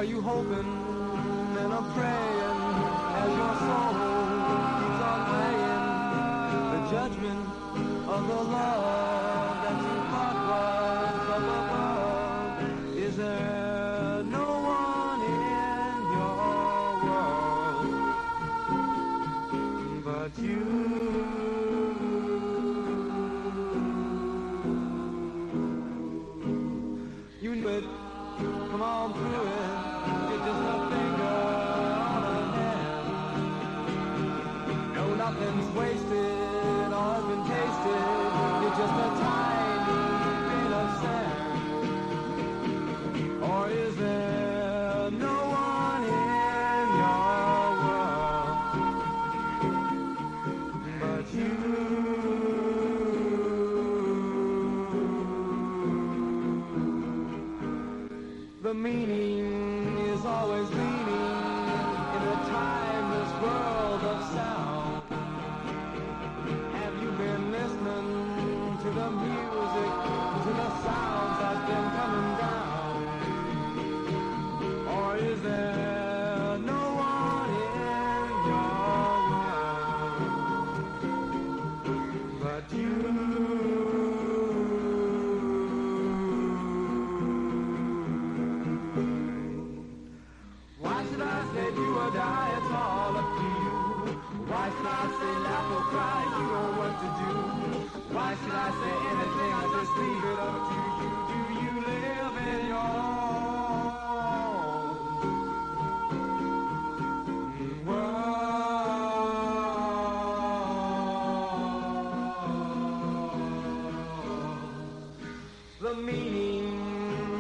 Are you hoping and a praying as your soul keeps on weighing the judgment of the love that you thought was up above? Is there no one in your world but you? You knew it. Come on through it. You're just a finger on a hand. No, nothing's wasted or has been tasted. You're just a tiny grain of sand. Or is there no one in your world but you? The meaning is always leaning in a timeless world of sound. Have you been listening to the music, to the sounds that's been coming down? Or is there no one in your world but you? Why should I say do or die? It's all up to you. Why should I say laugh or cry? You know what to do. Why should I say anything? I just leave it up to you. Do you live in your own world? The meaning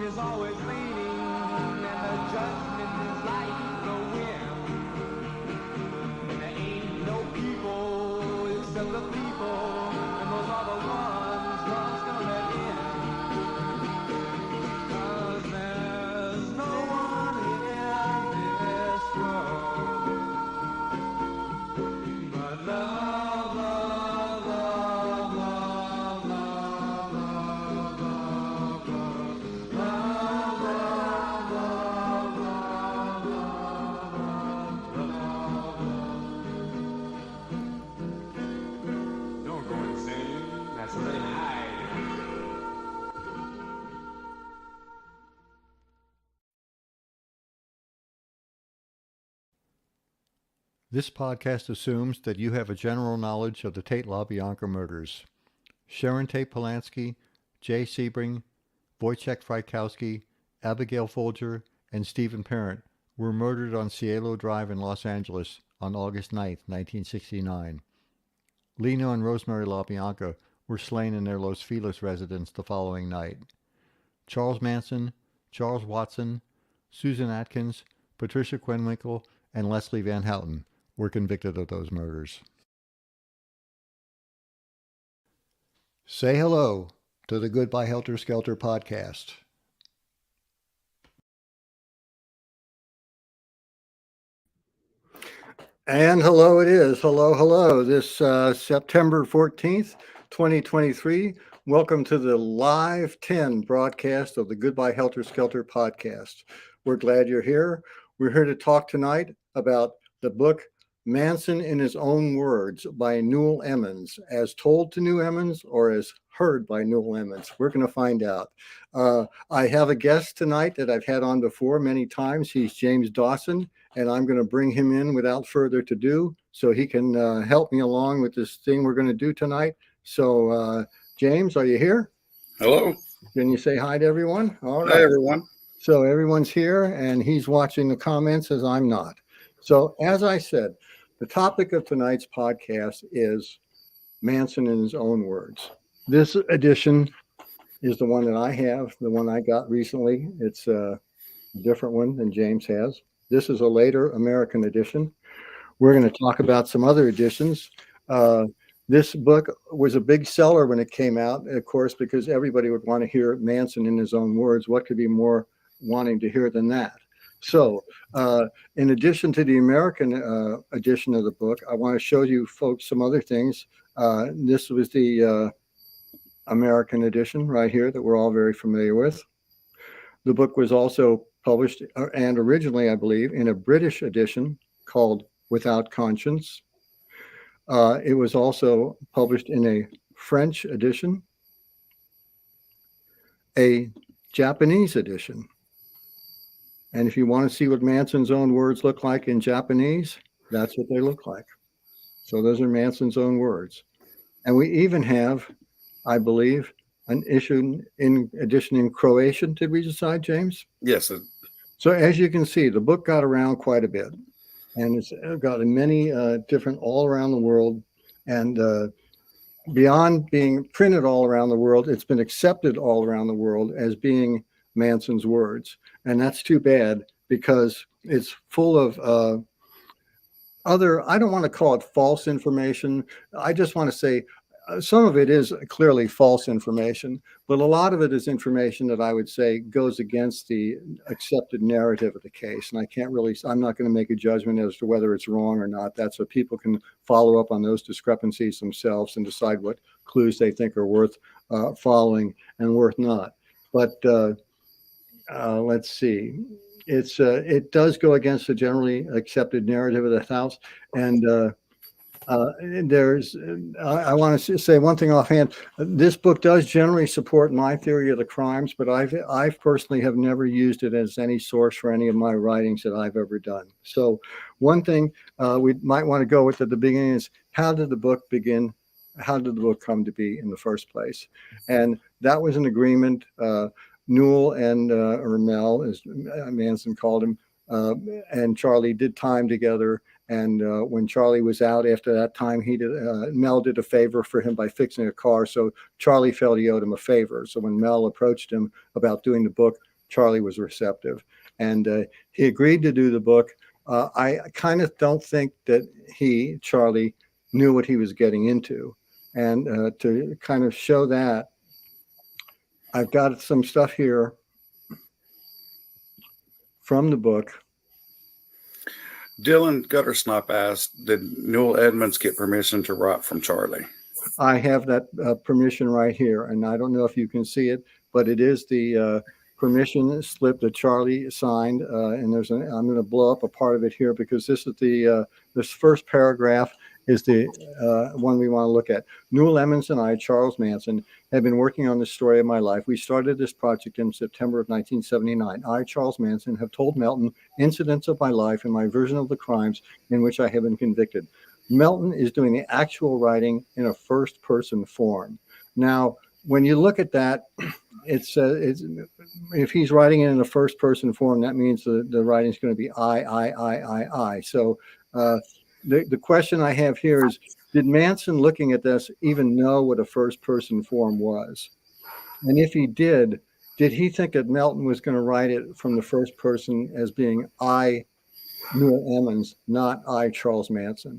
is always leaning, and the judgment is like the wind. There ain't no people except the people, and those are the ones love's gonna end. 'Cause there's no one in this world but love, love, love, love, love, love, love, love. Don't go insane. That's where they hide. This podcast assumes that you have a general knowledge of the Tate LaBianca murders. Sharon Tate Polanski, Jay Sebring, Wojciech Frykowski, Abigail Folger, and Stephen Parent were murdered on Cielo Drive in Los Angeles on August 9, 1969. Lena and Rosemary LaBianca were slain in their Los Feliz residence the following night. Charles Manson, Charles Watson, Susan Atkins, Patricia Quenwinkle, and Leslie Van Houten were convicted of those murders. Say hello to the Goodbye Helter Skelter podcast. And hello it is. Hello, hello. This September 14th, 2023. Welcome to the live 10 broadcast of the Goodbye Helter Skelter podcast. We're glad you're here. We're here to talk tonight about the book Manson in His Own Words by Newell Emmons, as told to Newell Emmons or as heard by Newell Emmons. We're going to find out. I have a guest tonight that I've had on before many times. He's James Dawson, and I'm going to bring him in without further ado so he can help me along with this thing we're going to do tonight. So, James, are you here? Hello. Can you say hi to everyone? All right. Hi, everyone. So everyone's here, and he's watching the comments as I'm not. So as I said, the topic of tonight's podcast is Manson in his own words. This edition is the one that I have, the one I got recently. It's a different one than James has. This is a later American edition. We're going to talk about some other editions. This book was a big seller when it came out, of course, because everybody would want to hear Manson in his own words. What could be more wanting to hear than that? So in addition to the American edition of the book, I want to show you folks some other things. This was the American edition right here that we're all very familiar with. The book was also published, and originally, I believe, in a British edition called Without Conscience. It was also published in a French edition, a Japanese edition. And if you want to see what Manson's own words look like in Japanese, that's what they look like. So those are Manson's own words. And we even have, I believe, an issue in edition in Croatian. Did we decide, James? Yes. So as you can see, the book got around quite a bit, and it's got many different all around the world, and beyond being printed all around the world, it's been accepted all around the world as being Manson's words. And that's too bad, because it's full of other, I don't want to call it false information. I just want to say some of it is clearly false information, but a lot of it is information that I would say goes against the accepted narrative of the case. And I'm not going to make a judgment as to whether it's wrong or not. That's what people can follow up on those discrepancies themselves and decide what clues they think are worth following and worth not. But let's see. It does go against the generally accepted narrative of the House, and I want to say one thing offhand. This book does generally support my theory of the crimes, but I personally have never used it as any source for any of my writings that I've ever done. So one thing we might want to go with at the beginning is, how did the book begin? How did the book come to be in the first place? And that was an agreement. Newell and or Mel, as Manson called him, and Charlie did time together. And when Charlie was out after that time, Mel did a favor for him by fixing a car. So Charlie felt he owed him a favor. So when Mel approached him about doing the book, Charlie was receptive, and he agreed to do the book. I kind of don't think that Charlie, knew what he was getting into, and to kind of show that, I've got some stuff here from the book. Dylan Guttersnop asked, did Newell Edmonds get permission to write from Charlie? I have that permission right here, and I don't know if you can see it, but it is the permission slip that Charlie signed. And I'm going to blow up a part of it here, because this is this first paragraph is the one we want to look at. Newell Edmonds and I, Charles Manson, have been working on the story of my life. We started this project in September of 1979. I, Charles Manson, have told Melton incidents of my life and my version of the crimes in which I have been convicted. Melton is doing the actual writing in a first-person form. Now, when you look at that, it's if he's writing it in a first-person form, that means the writing is going to be I. So the question I have here is, did Manson, looking at this, even know what a first-person form was? And if he did he think that Melton was going to write it from the first person as being I, Newell Edmonds, not I, Charles Manson?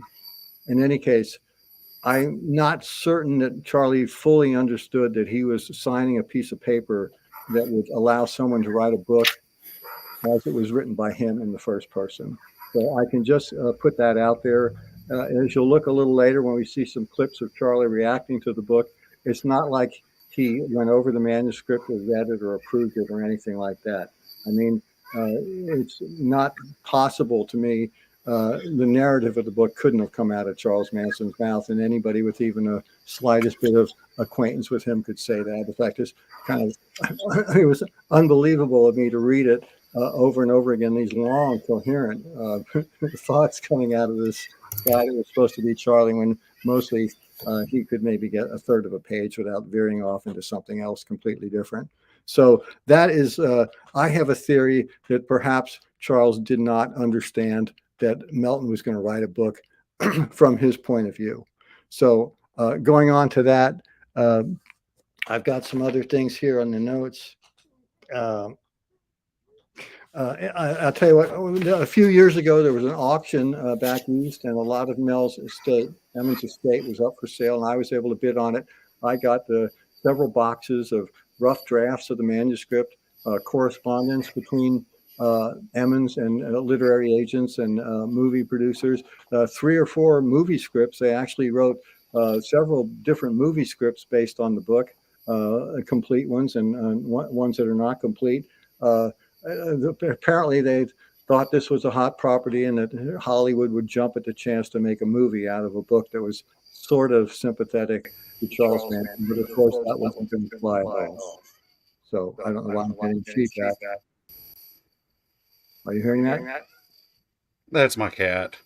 In any case, I'm not certain that Charlie fully understood that he was signing a piece of paper that would allow someone to write a book as it was written by him in the first person. So I can just put that out there. As you'll look a little later when we see some clips of Charlie reacting to the book, it's not like he went over the manuscript or read it or approved it or anything like that. I mean, it's not possible to me. The narrative of the book couldn't have come out of Charles Manson's mouth, and anybody with even a slightest bit of acquaintance with him could say that. In fact, it's it was unbelievable of me to read it over and over again, these long, coherent thoughts coming out of this guy that was supposed to be Charlie, when mostly he could maybe get a third of a page without veering off into something else completely different. So that is, I have a theory that perhaps Charles did not understand that Melton was going to write a book from his point of view. So going on to that, I've got some other things here on the notes. I'll tell you what, a few years ago, there was an auction back east, and a lot of Emmons' estate was up for sale, and I was able to bid on it. I got several boxes of rough drafts of the manuscript, correspondence between Emmons and literary agents and movie producers, 3 or 4 movie scripts. They actually wrote several different movie scripts based on the book, complete ones and ones that are not complete. apparently they thought this was a hot property and that Hollywood would jump at the chance to make a movie out of a book that was sort of sympathetic to Charles Manson, but of course that wasn't going to fly at all. So I don't know why I'm getting feedback. Are you hearing that? That's my cat.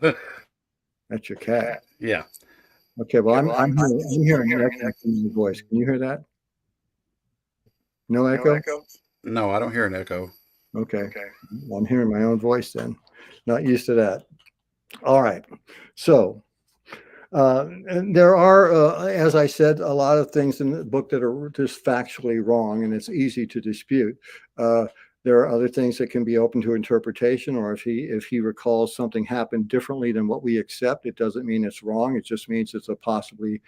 That's your cat. Yeah. Okay, well I'm hearing an echo in your voice. Can you hear that? No echo? No, I don't hear an echo. Okay. Well, I'm hearing my own voice then. Not used to that. All right. So and there are, as I said, a lot of things in the book that are just factually wrong, and it's easy to dispute. There are other things that can be open to interpretation, or if he recalls something happened differently than what we accept, it doesn't mean it's wrong. It just means it's a possibly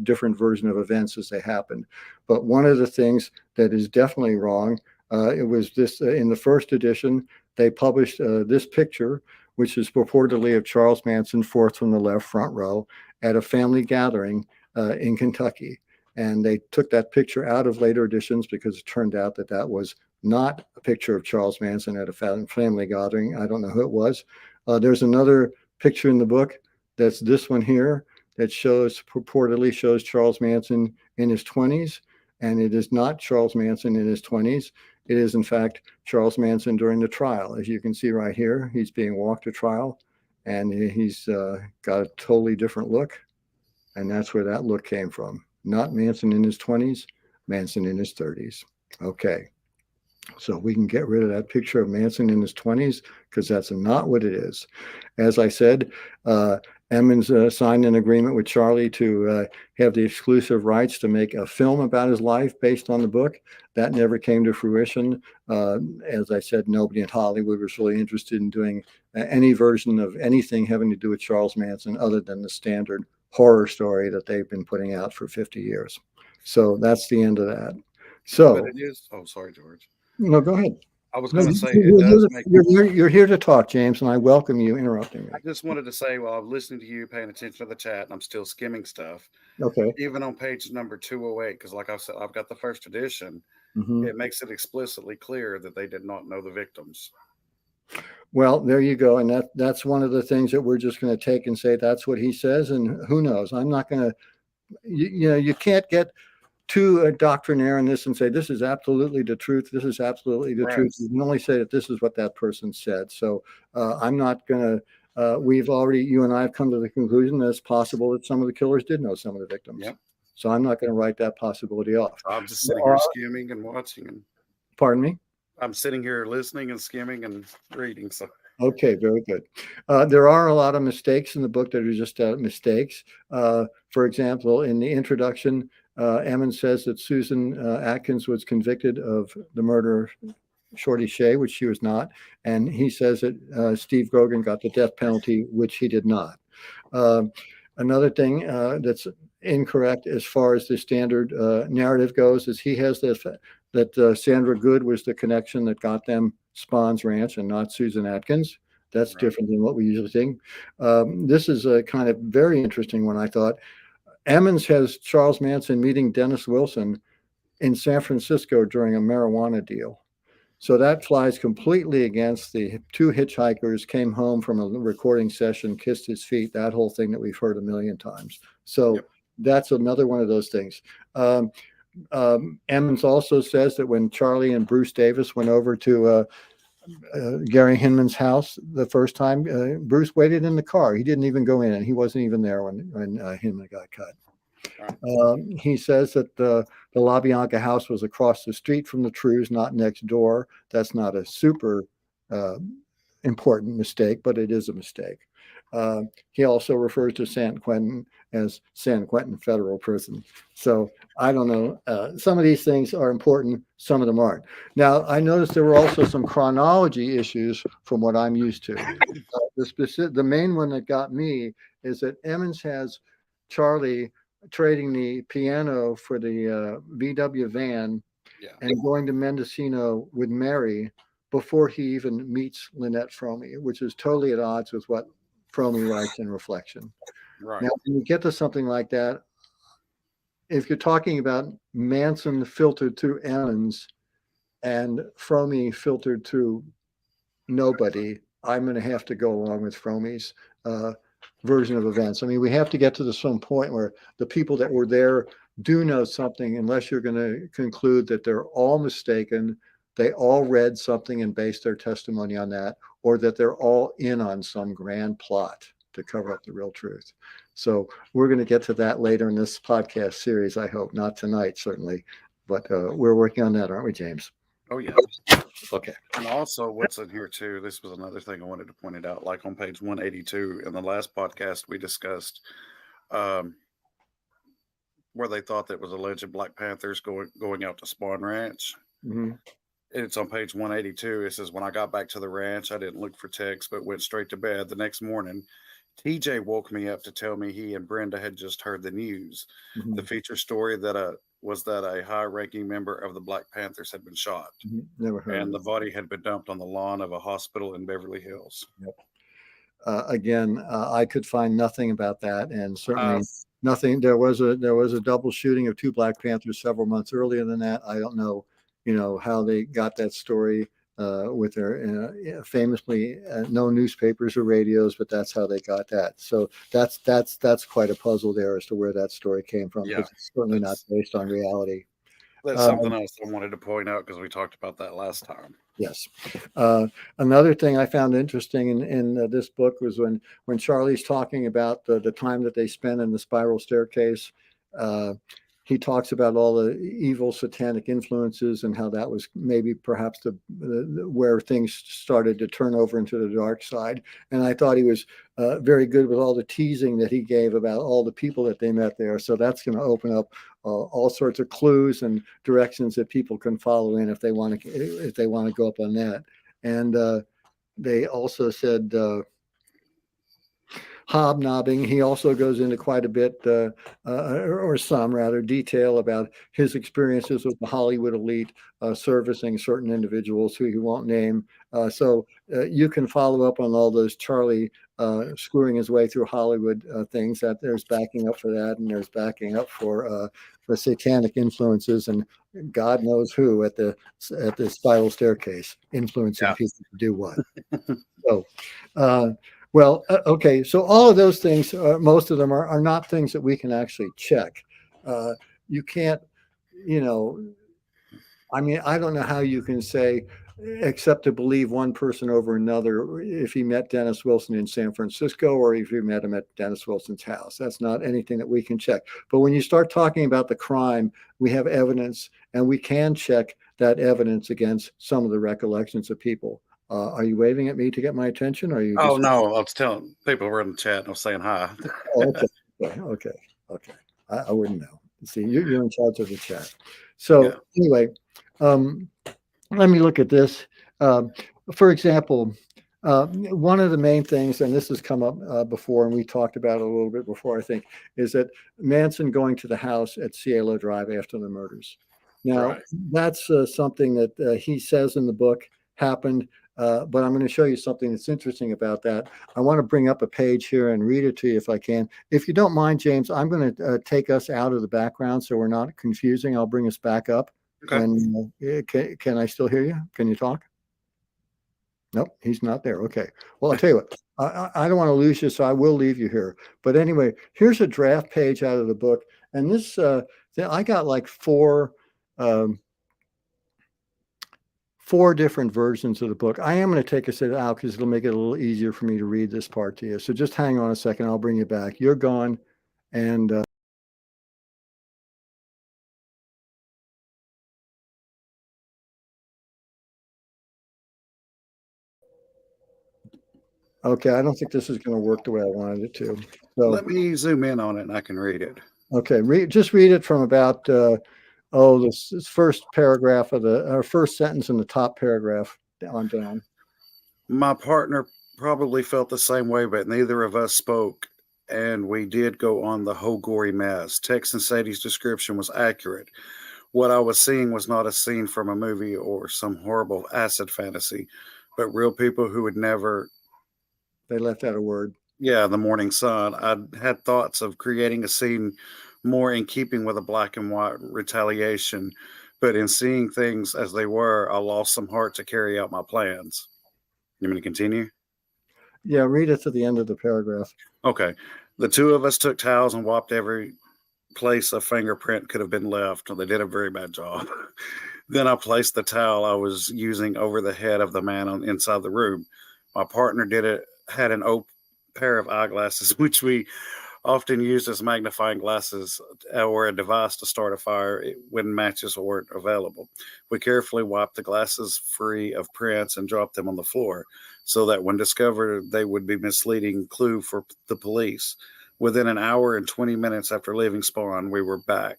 different version of events as they happened. But one of the things that is definitely wrong, it was this in the first edition, they published this picture, which is purportedly of Charles Manson, fourth from the left, front row, at a family gathering in Kentucky. And they took that picture out of later editions because it turned out that that was not a picture of Charles Manson at a family gathering. I don't know who it was. There's another picture in the book that's this one here that purportedly shows Charles Manson in his 20s. And it is not Charles Manson in his 20s. It is, in fact, Charles Manson during the trial. As you can see right here, he's being walked to trial, and he's got a totally different look. And that's where that look came from. Not Manson in his 20s, Manson in his 30s. Okay. So we can get rid of that picture of Manson in his 20s because that's not what it is. As I said, Emmons signed an agreement with Charlie to have the exclusive rights to make a film about his life based on the book. That never came to fruition. As I said, nobody in Hollywood was really interested in doing any version of anything having to do with Charles Manson other than the standard horror story that they've been putting out for 50 years. So that's the end of that. So, But it is. Oh, sorry, George. no, go ahead. I was No, going to say it does make. you're here to talk, James, and I welcome you interrupting me. I just wanted to say while I'm listening to you, paying attention to the chat, and I'm still skimming stuff. Okay. Even on page number 208, because like I said, I've got the first edition. Mhm. It makes it explicitly clear that they did not know the victims. Well, there you go. And that's one of the things that we're just going to take and say that's what he says. And who knows? I'm not going to, you can't get too doctrinaire in this and say this is absolutely the truth. This is absolutely the truth. You can only say that this is what that person said. So I'm not going to, you and I have come to the conclusion that it's possible that some of the killers did know some of the victims. Yep. So I'm not going to write that possibility off. I'm just sitting here skimming and watching. And pardon me? I'm sitting here listening and skimming and reading. So okay, very good. There are a lot of mistakes in the book that are just mistakes. For example, in the introduction, Emmons says that Susan Atkins was convicted of the murder of Shorty Shea, which she was not. And he says that Steve Grogan got the death penalty, which he did not. Another thing that's incorrect as far as the standard narrative goes is he has this that Sandra Good was the connection that got them Spahn's Ranch and not Susan Atkins. That's right. Different than what we usually think. This is a kind of very interesting one, I thought. Emmons has Charles Manson meeting Dennis Wilson in San Francisco during a marijuana deal. So that flies completely against the two hitchhikers came home from a recording session, kissed his feet, that whole thing that we've heard a million times. So that's another one of those things. Emmons also says that when Charlie and Bruce Davis went over to Gary Hinman's house the first time, Bruce waited in the car. He didn't even go in, and he wasn't even there when Hinman got cut. He says that the LaBianca house was across the street from the Trues, not next door. That's not a super important mistake, but it is a mistake. He also refers to San Quentin as San Quentin Federal Prison. So I don't know. Some of these things are important. Some of them aren't. Now, I noticed there were also some chronology issues from what I'm used to. The main one that got me is that Emmons has Charlie trading the piano for the VW van and going to Mendocino with Mary before he even meets Lynette Fromme, which is totally at odds with what Fromme writes in Reflection. Right. Now, when you get to something like that, if you're talking about Manson filtered through Emmons, and Fromme filtered through nobody, I'm going to have to go along with Fromme's uh, version of events. I mean, we have to get to some point where the people that were there do know something, unless you're going to conclude that they're all mistaken, they all read something and based their testimony on that, or that they're all in on some grand plot to cover up the real truth. So we're going to get to that later in this podcast series, I hope. Not tonight, certainly, but we're working on that, aren't we, James? Oh yeah. Okay. And also, what's in here too? This was another thing I wanted to point it out. Like on page 182 in the last podcast, we discussed um, where they thought that was alleged Black Panthers going out to Spawn Ranch. Mm-hmm. It's on page 182. It says, "When I got back to the ranch, I didn't look for text, but went straight to bed. The next morning, TJ woke me up to tell me he and Brenda had just heard the news. Mm-hmm. The feature story was that a high-ranking member of the Black Panthers had been shot, Never heard and of the it. body had been dumped on the lawn of a hospital in Beverly Hills." Yep. Again, I could find nothing about that, and Uh, certainly nothing. There was a double shooting of two Black Panthers several months earlier than that. I don't know, how they got that story with their famously no newspapers or radios, but that's how they got that. So that's quite a puzzle there as to where that story came from, yeah, because it's certainly not that's based on reality. that's Uh, something else I wanted to point out because we talked about that last time. Yes. Another thing I found interesting in this book was when Charlie's talking about the time that they spent in the spiral staircase. Uh, he talks about all the evil satanic influences and how that was maybe perhaps where things started to turn over into the dark side. And I thought he was very good with all the teasing that he gave about all the people that they met there. So that's going to open up all sorts of clues and directions that people can follow in if they want to go up on that. And they also said hobnobbing. He also goes into quite a bit, or some rather, detail about his experiences with the Hollywood elite, servicing certain individuals who he won't name. So you can follow up on all those Charlie screwing his way through Hollywood things. That there's backing up for that, and there's backing up for the satanic influences and God knows who at the spiral staircase influencing Yeah. people to do what. So. Well, okay. So all of those things, most of them are not things that we can actually check. You can't, you know, I mean, I don't know how you can say, except to believe one person over another, if he met Dennis Wilson in San Francisco or if you met him at Dennis Wilson's house. That's not anything that we can check. But when you start talking about the crime, we have evidence, and we can check that evidence against some of the recollections of people. Are you waving at me to get my attention? Or are you Oh just no, I was telling people were in the chat and I was saying hi. Oh, okay. I wouldn't know. See, you're in charge of the chat. So Yeah. anyway, let me look at this. For example, one of the main things, and this has come up before, and we talked about it a little bit before, I think, is that Manson going to the house at Cielo Drive after the murders. Now, Right. that's something that he says in the book happened. But I'm going to show you something that's interesting about that. I want to bring up a page here and read it to you if I can. If you don't mind, James, I'm going to take us out of the background so we're not confusing. I'll bring us back up. Okay. And can I still hear you? Can you talk? Nope, he's not there. Okay. Well, I'll tell you what, I don't want to lose you, so I will leave you here. But anyway, here's a draft page out of the book. And this, I got like four different versions of the book. I am going to take us out because it'll make it a little easier for me to read this part to you. So just hang on a second. I'll bring you back. You're gone. And okay, I don't think this is going to work the way I wanted it to. So Let me zoom in on it and I can read it. okay, just read it from about this first paragraph of the first sentence in the top paragraph on down. My partner probably felt the same way, but neither of us spoke, and we did go on the whole gory mess. Tex and Sadie's description was accurate. What I was seeing was not a scene from a movie or some horrible acid fantasy, but real people who would never. They left out a word. Yeah, the morning sun. I had thoughts of creating a scene more in keeping with a black and white retaliation, But in seeing things as they were, I lost some heart to carry out my plans. You want me to continue? Yeah, read it to the end of the paragraph. Okay. The two of us took towels and wiped every place a fingerprint could have been left. They did a very bad job. Then I placed the towel I was using over the head of the man inside the room. My partner had an open pair of eyeglasses, which we often used as magnifying glasses or a device to start a fire when matches weren't available. We carefully wiped the glasses free of prints and dropped them on the floor so that when discovered, they would be a misleading clue for the police. Within an hour and 20 minutes after leaving Spawn, we were back.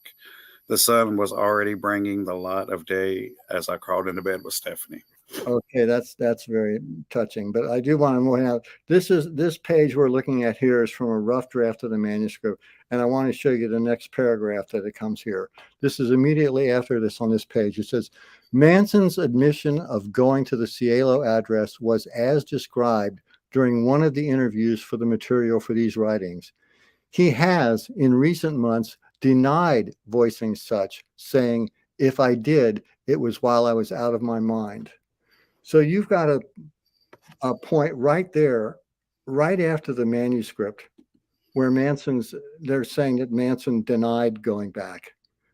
The sun was already bringing the light of day as I crawled into bed with Stephanie. Okay, that's very touching. But I do want to point out this page we're looking at here is from a rough draft of the manuscript, and I want to show you the next paragraph that it comes here. This is immediately after this on this page. It says, Manson's admission of going to the Cielo address was as described during one of the interviews for the material for these writings. He has, in recent months, denied voicing such, saying, if I did, it was while I was out of my mind. So you've got a point right there, right after the manuscript, where they're saying that Manson denied going back.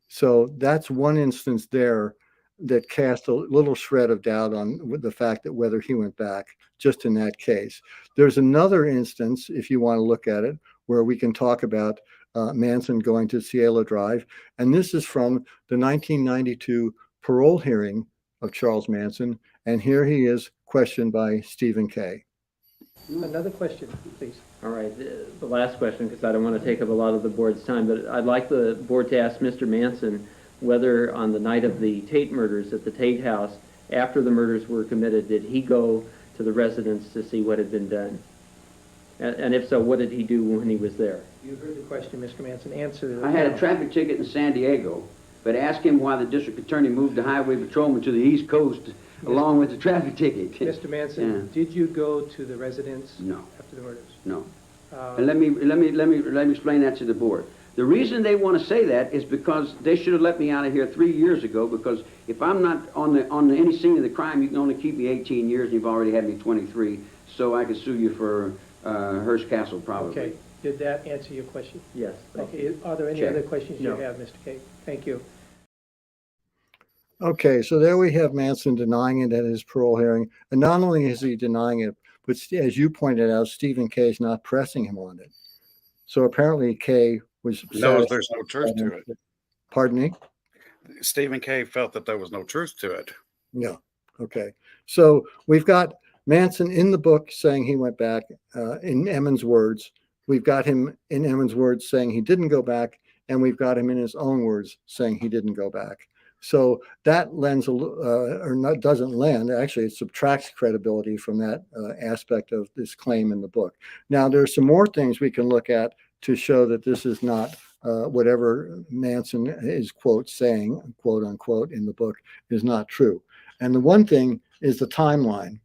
So that's one instance there that cast a little shred of doubt on the fact that whether he went back, just in that case. There's another instance, if you want to look at it, where we can talk about Manson going to Cielo Drive. And this is from the 1992 parole hearing of Charles Manson. And here he is questioned by Stephen Kay. Another question, please. All right, the last question, because I don't want to take up a lot of the board's time, but I'd like the board to ask Mr. Manson whether on the night of the Tate murders at the Tate house, after the murders were committed, did he go to the residence to see what had been done? And if so, what did he do when he was there? You heard the question, Mr. Manson. Answer. I had a traffic ticket in San Diego, but ask him why the district attorney moved the highway patrolman to the East Coast along with the traffic ticket. Mr. Manson, did you go to the residence No. after the murders? No. And let me explain that to the board. The reason they want to say that is because they should have let me out of here 3 years ago, because if I'm not on any scene of the crime, you can only keep me 18 years and you've already had me 23, so I could sue you for Hearst Castle probably. Okay. Did that answer your question? Yes. Okay. Are there any Check. other questions No. you have, Mr. Kay? Thank you. Okay, so there we have Manson denying it at his parole hearing. And not only is he denying it, but as you pointed out, Stephen Kay is not pressing him on it. So apparently Kay was... No, there's no truth to it. Pardon me? Stephen Kay felt that there was no truth to it. Yeah. Okay. So we've got Manson in the book saying he went back in Emmons' words. We've got him in Emmons' words saying he didn't go back, and we've got him in his own words saying he didn't go back. So that lends doesn't lend, actually it subtracts credibility from that aspect of this claim in the book. Now there's some more things we can look at to show that this is not whatever Manson is saying, quote unquote, in the book is not true. And the one thing is the timeline.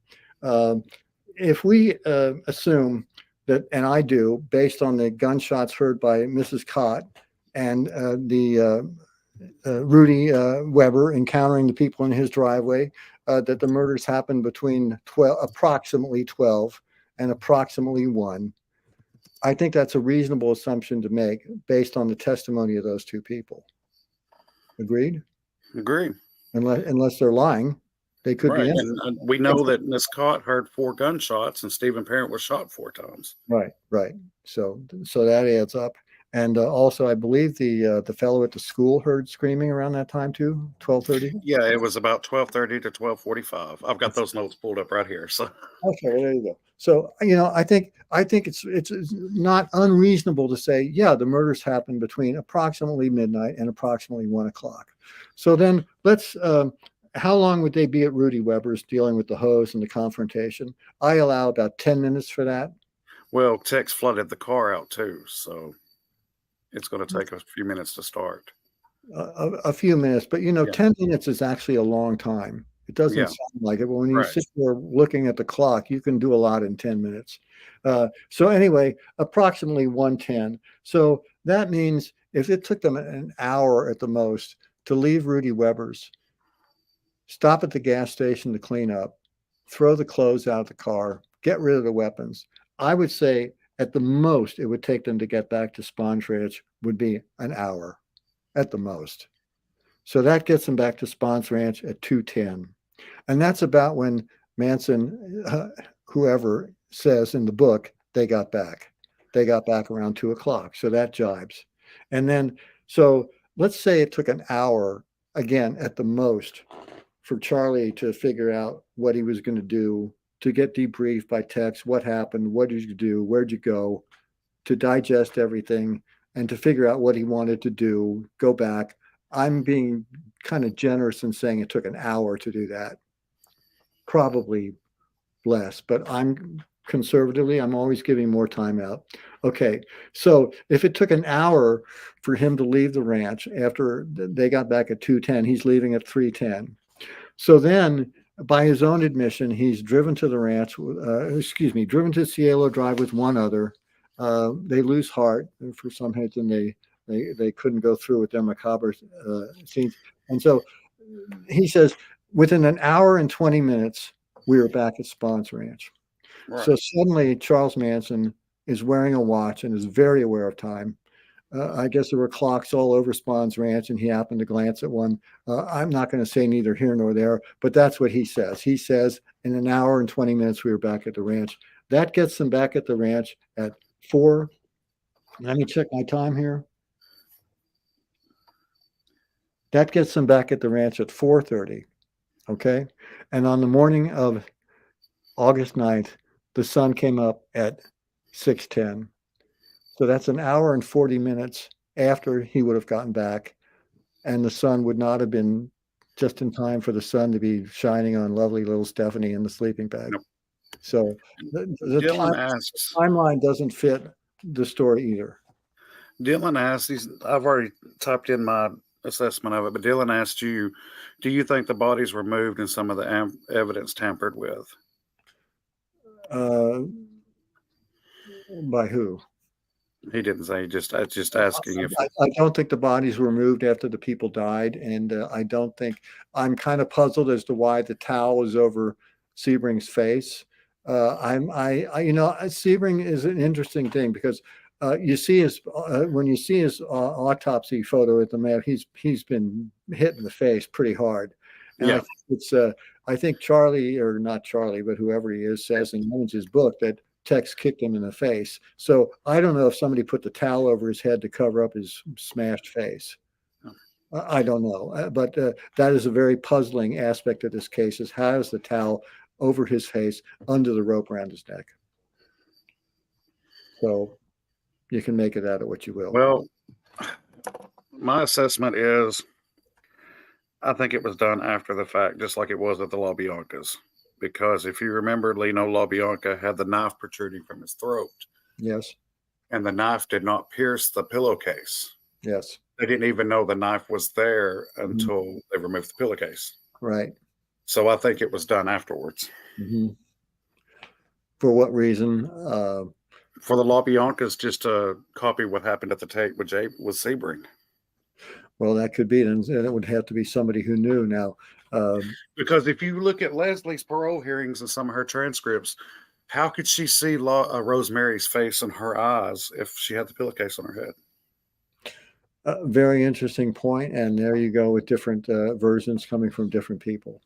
If we assume that, and I do, based on the gunshots heard by Mrs. Cott and Rudy Weber encountering the people in his driveway, that the murders happened between approximately 12 and approximately 1. I think that's a reasonable assumption to make based on the testimony of those two people. Agreed? Agreed. Unless they're lying, they could be. And we know that Miss Cott heard 4 gunshots and Stephen Parent was shot 4 times. Right. So that adds up. And also, I believe the fellow at the school heard screaming around that time too, 12:30. Yeah, it was about 12:30 to 12:45. I've got those notes pulled up right here. So okay, well, there you go. So I think it's not unreasonable to say, yeah, the murders happened between approximately midnight and approximately 1 o'clock. So then let's. How long would they be at Rudy Weber's dealing with the hose and the confrontation? I allow about 10 minutes for that. Well, Tex flooded the car out too, so it's going to take a few minutes to start. A few minutes, but 10 minutes is actually a long time. It doesn't sound like it, but when you sit there looking at the clock, you can do a lot in 10 minutes. So anyway, approximately 1:10. So that means if it took them an hour at the most to leave Rudy Weber's, stop at the gas station to clean up, throw the clothes out of the car, get rid of the weapons. I would say at the most it would take them to get back to Spahn Ranch would be an hour at the most. So that gets them back to Spahn Ranch at 2:10. And that's about when Manson, whoever says in the book, they got back. They got back around 2 o'clock. So that jibes. And then, so let's say it took an hour, again, at the most, for Charlie to figure out what he was going to do, to get debriefed by text, what happened, what did you do, where'd you go, to digest everything, and to figure out what he wanted to do, go back. I'm being kind of generous in saying it took an hour to do that. Probably less, but I'm conservatively, I'm always giving more time out. Okay, so if it took an hour for him to leave the ranch after they got back at 2:10, he's leaving at 3:10. So then, by his own admission, he's driven to the ranch, driven to Cielo Drive with one other. They lose heart for some reason. They couldn't go through with their macabre scenes. And so he says, within an hour and 20 minutes, we were back at Spahn Ranch. Right. So suddenly Charles Manson is wearing a watch and is very aware of time. I guess there were clocks all over Spahn Ranch, and he happened to glance at one. I'm not going to say neither here nor there, but that's what he says. He says, in an hour and 20 minutes, we were back at the ranch. That gets them back at the ranch at 4. Let me check my time here. That gets them back at the ranch at 4:30. Okay. And on the morning of August 9th, the sun came up at 6:10. So that's an hour and 40 minutes after he would have gotten back, and the sun would not have been just in time for the sun to be shining on lovely little Stephanie in the sleeping bag. Nope. So the timeline doesn't fit the story either. Dylan asks, I've already typed in my assessment of it, but Dylan asked you, do you think the bodies were moved and some of the evidence tampered with? By who? He didn't say. Just asking if I don't think the bodies were moved after the people died, and I don't think. I'm kind of puzzled as to why the towel is over Sebring's face. Sebring is an interesting thing because you see his when you see his autopsy photo at the map, he's been hit in the face pretty hard. And yeah. I think Charlie, or not Charlie, but whoever he is, says in Lynch's book that Tex kicked him in the face. So I don't know if somebody put the towel over his head to cover up his smashed face. I don't know. But that is a very puzzling aspect of this case, is how is the towel over his face under the rope around his neck? So you can make it out of what you will. Well, my assessment is I think it was done after the fact, just like it was at the LaBiancas. Because if you remember, Lino LaBianca had the knife protruding from his throat. Yes. And the knife did not pierce the pillowcase. Yes. They didn't even know the knife was there until they removed the pillowcase. Right. So I think it was done afterwards. Mm-hmm. For what reason? For the LaBiancas, just to copy what happened at the Tate with Sebring. Well, that could be, and it would have to be somebody who knew now. Because if you look at Leslie's parole hearings and some of her transcripts, how could she see Rosemary's face and her eyes if she had the pillowcase on her head? Very interesting point, and there you go with different versions coming from different people.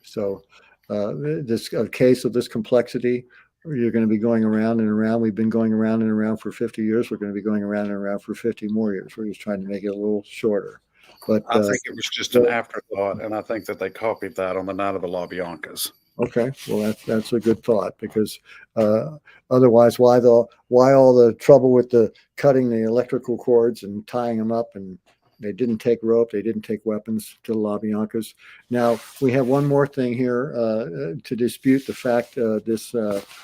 So this case of this complexity, you're going to be going around and around. We've been going around and around for 50 years. We're going to be going around and around for 50 more years. We're just trying to make it a little shorter. But I think it was just an afterthought, and I think that they copied that on the night of the LaBiancas. Okay, well that's a good thought, because otherwise, why all the trouble with the cutting the electrical cords and tying them up? And they didn't take rope, they didn't take weapons to the LaBiancas. Now we have one more thing here to dispute the fact this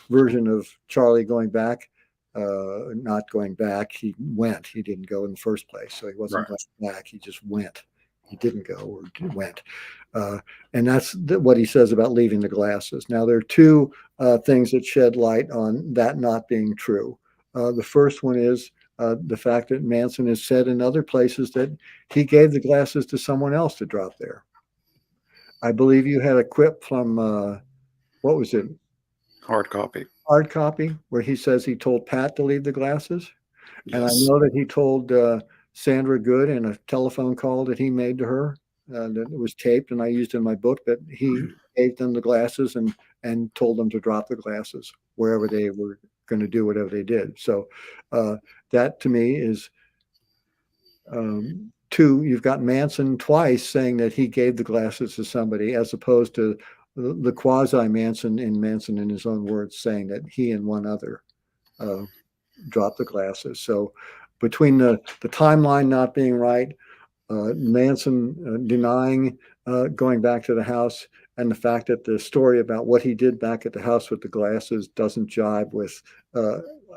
version of Charlie going back. Not going back. He went. He didn't go in the first place. So he wasn't going back. He just went. He didn't go, or went. And that's what he says about leaving the glasses. Now, there are two things that shed light on that not being true. The first one is the fact that Manson has said in other places that he gave the glasses to someone else to drop there. I believe you had a quip from, what was it? Hard copy. Hard copy, where he says he told Pat to leave the glasses. And I Yes. know that he told Sandra Good in a telephone call that he made to her that it was taped, and I used in my book that he gave them the glasses and told them to drop the glasses wherever they were going to do whatever they did. So that to me is two. You've got Manson twice saying that he gave the glasses to somebody, as opposed to the quasi Manson in his own words saying that he and one other dropped the glasses. So between the timeline not being right, Manson denying going back to the house, and the fact that the story about what he did back at the house with the glasses doesn't jibe with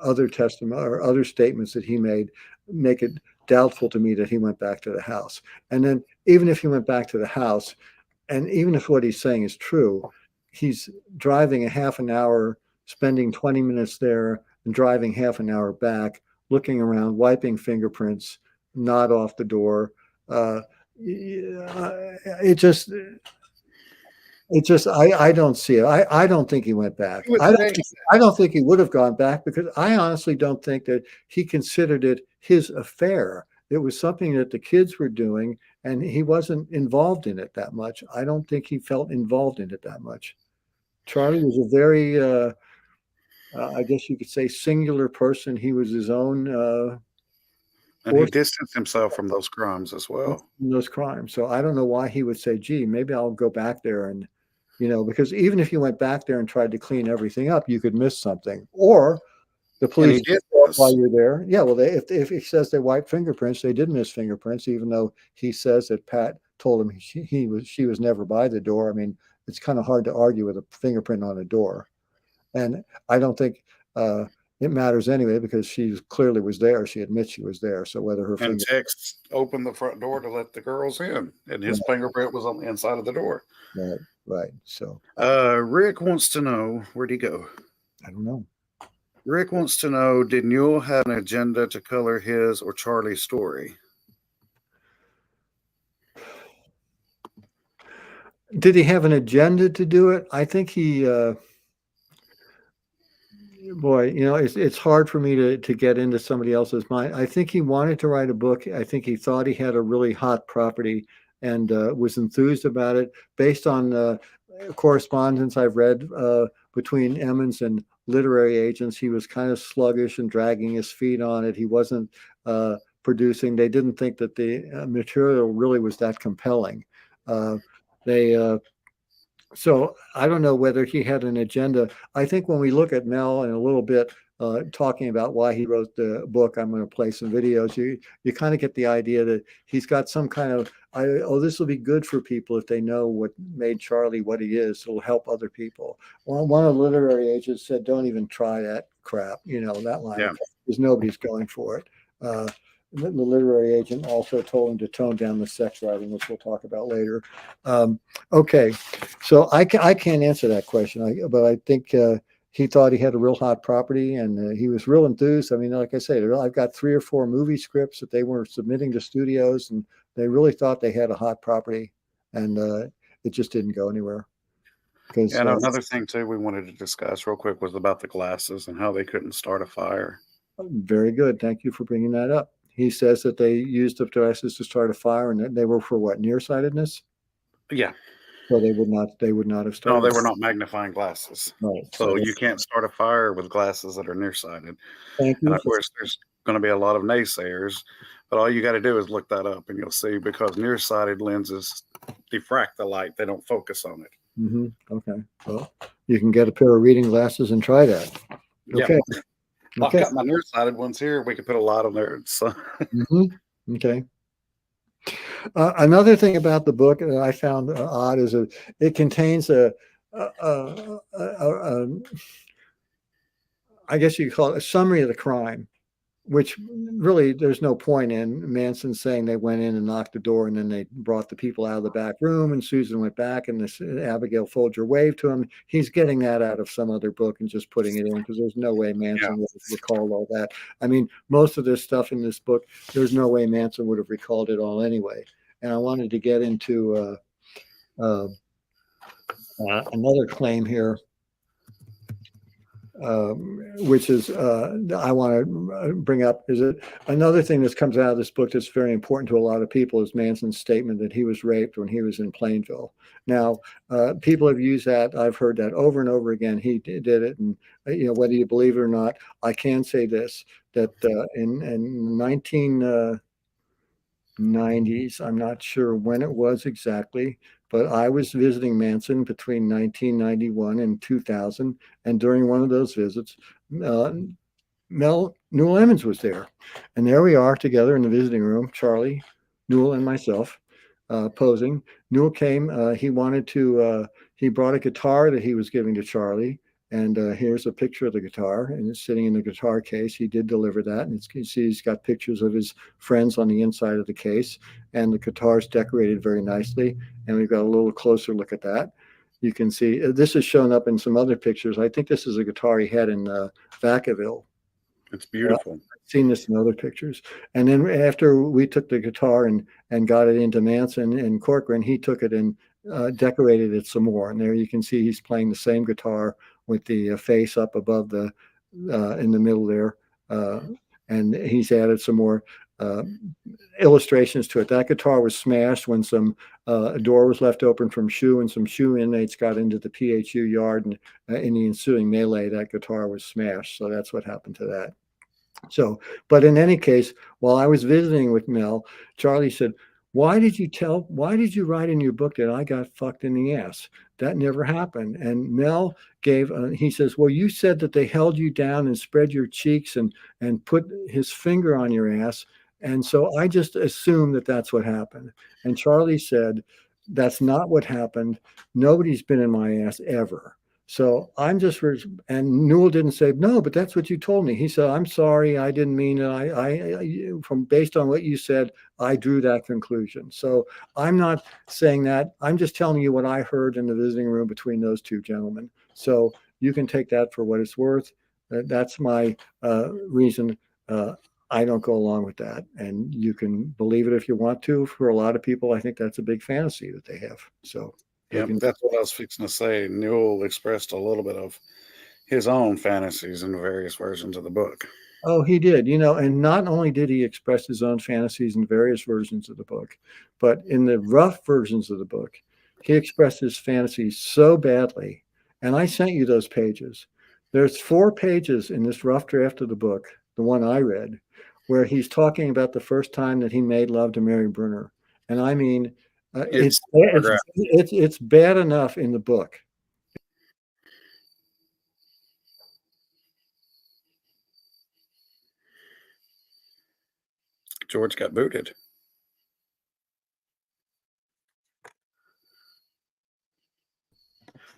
other testimony or other statements that he made, make it doubtful to me that he went back to the house. And then even if he went back to the house, and even if what he's saying is true, he's driving a half an hour, spending 20 minutes there and driving half an hour back, looking around, wiping fingerprints, not off the door. It just, I don't see it. I don't think he went back. I don't think he would have gone back, because I honestly don't think that he considered it his affair. It was something that the kids were doing, and he wasn't involved in it that much. I don't think he felt involved in it that much. Charlie was a very, I guess you could say, singular person. He was his own. And he distanced himself from those crimes as well. Those crimes. So I don't know why he would say, gee, maybe I'll go back there and, because even if you went back there and tried to clean everything up, you could miss something. Or the police while you're there. Yeah, well, if he says they wiped fingerprints, they did miss fingerprints, even though he says that Pat told him she was never by the door. I mean, it's kind of hard to argue with a fingerprint on a door. And I don't think it matters anyway, because she clearly was there. She admits she was there. So whether her and Tex opened the front door to let the girls in, and his fingerprint was on the inside of the door. Right. So Rick wants to know, where'd he go? I don't know. Rick wants to know, did Newell have an agenda to color his or Charlie's story? Did he have an agenda to do it? I think he, boy, it's hard for me to get into somebody else's mind. I think he wanted to write a book. I think he thought he had a really hot property and was enthused about it based on correspondence I've read between Emmons and literary agents. He was kind of sluggish and dragging his feet on it. He wasn't producing. They didn't think that the material really was that compelling. So I don't know whether he had an agenda. I think when we look at Mel in a little bit, talking about why he wrote the book, I'm going to play some videos. You kind of get the idea that he's got some kind of, this will be good for people if they know what made Charlie what he is. It'll help other people. One of the literary agents said, don't even try that crap, that line, because nobody's going for it. The literary agent also told him to tone down the sex writing, which we'll talk about later. Okay, so I can't answer that question, but I think he thought he had a real hot property, and he was real enthused. I mean, like I say, I've got 3 or 4 movie scripts that they were submitting to studios, and they really thought they had a hot property, and it just didn't go anywhere. And another thing, too, we wanted to discuss real quick was about the glasses and how they couldn't start a fire. Very good. Thank you for bringing that up. He says that they used the glasses to start a fire, and they were for what, nearsightedness? Yeah. So they would not have started. No, they were not magnifying glasses. Right. So you can't start a fire with glasses that are nearsighted. Thank you. And of course, there's going to be a lot of naysayers, but all you got to do is look that up, and you'll see, because nearsighted lenses diffract the light; they don't focus on it. Mm-hmm. Okay. Well, you can get a pair of reading glasses and try that. Okay. Yeah. I've got my nearsighted ones here. We can put a light on there. So. Okay. Another thing about the book that I found odd is that it contains I guess you could call it a summary of the crime. which really there's no point in Manson saying they went in and knocked the door and then they brought the people out of the back room and Susan went back and this Abigail Folger waved to him. He's getting that out of some other book and just putting it in because there's no way Manson would have recalled all that. I mean, most of this stuff in this book, there's no way Manson would have recalled it all anyway. And I wanted to get into another claim here. Which is I want to bring up is it another thing that comes out of this book that's very important to a lot of people is Manson's statement that he was raped when he was in Plainville. Now, people have used that. I've heard that over and over again. He did it, and whether you believe it or not, I can say this that in 1990s, I'm not sure when it was exactly, but I was visiting Manson between 1991 and 2000. And during one of those visits, Newell Emmons was there. And there we are together in the visiting room, Charlie, Newell, and myself, posing. Newell came, he brought a guitar that he was giving to Charlie. And here's a picture of the guitar, and it's sitting in the guitar case. He did deliver that, and you see he's got pictures of his friends on the inside of the case, and the guitar's decorated very nicely. And we've got a little closer look at that. You can see this is shown up in some other pictures. I think this is a guitar he had in Vacaville. It's beautiful. I've seen this in other pictures. And then after we took the guitar and got it into Manson and Corcoran, he took it and decorated it some more. And there you can see he's playing the same guitar with the face up above the in the middle there, and he's added some more illustrations to it. That guitar was smashed when a door was left open from Shoe, and some Shoe inmates got into the PHU yard, and in the ensuing melee, that guitar was smashed. So that's what happened to that. So, but in any case, while I was visiting with Mel, Charlie said, why did you write in your book that I got fucked in the ass? That never happened. And Mel he says, well, you said that they held you down and spread your cheeks and put his finger on your ass. And so I just assumed that that's what happened. And Charlie said, that's not what happened. Nobody's been in my ass ever. So I'm just, and Newell didn't say, no, but that's what you told me. He said, I'm sorry, I didn't mean it. Based on what you said, I drew that conclusion. So I'm not saying that. I'm just telling you what I heard in the visiting room between those two gentlemen. So you can take that for what it's worth. That's my reason. I don't go along with that. And you can believe it if you want to. For a lot of people, I think that's a big fantasy that they have. So. Yeah, that's what I was fixing to say. Newell expressed a little bit of his own fantasies in various versions of the book. Oh, he did, and not only did he express his own fantasies in various versions of the book, but in the rough versions of the book, he expressed his fantasies so badly. And I sent you those pages. There's 4 pages in this rough draft of the book, the one I read, where he's talking about the first time that he made love to Mary Brunner. And I mean, it's bad enough in the book. George got booted.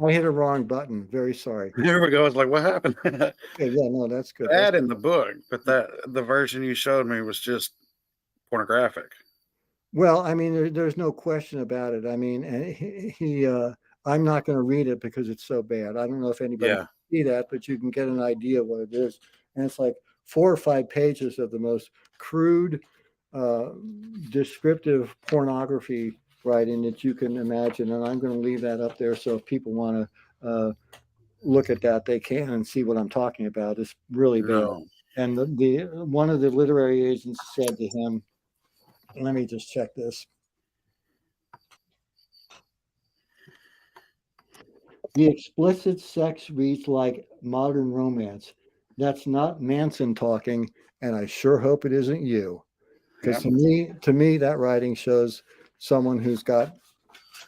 I hit a wrong button. Very sorry. There we go. I was like, what happened? Yeah, no, that's good. That in the book, but the version you showed me was just pornographic. Well, I mean, there's no question about it. I mean, I'm not going to read it because it's so bad. I don't know if anybody can see that, but you can get an idea of what it is. And it's like 4 or 5 pages of the most crude, descriptive pornography writing that you can imagine. And I'm going to leave that up there. So if people want to look at that, they can and see what I'm talking about. It's really bad. No. And the one of the literary agents said to him, let me just check this. The explicit sex reads like modern romance. That's not Manson talking, and I sure hope it isn't you. Because to me, that writing shows someone who's got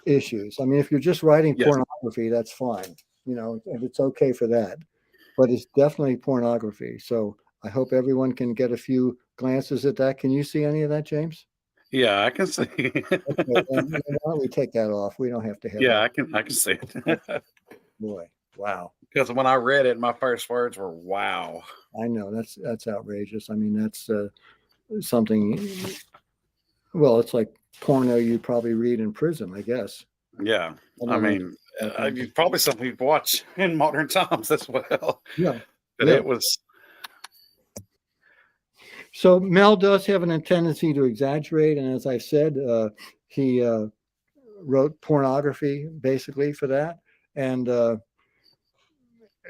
issues. I mean, if you're just writing pornography, that's fine. And it's okay for that. But it's definitely pornography. So I hope everyone can get a few glances at that. Can you see any of that, James? Yeah, I can see. Okay, why don't we take that off? We don't have to have I can see it. Boy. Wow. Because when I read it, my first words were, wow. I know that's outrageous. I mean, that's something. Well, it's like porno you'd probably read in prison, I guess. Yeah. I don't know. mean, probably something you'd watch in modern times as well. Yeah. But Yeah. it was. So Mel does have a tendency to exaggerate, and as I said, he wrote pornography basically for that. And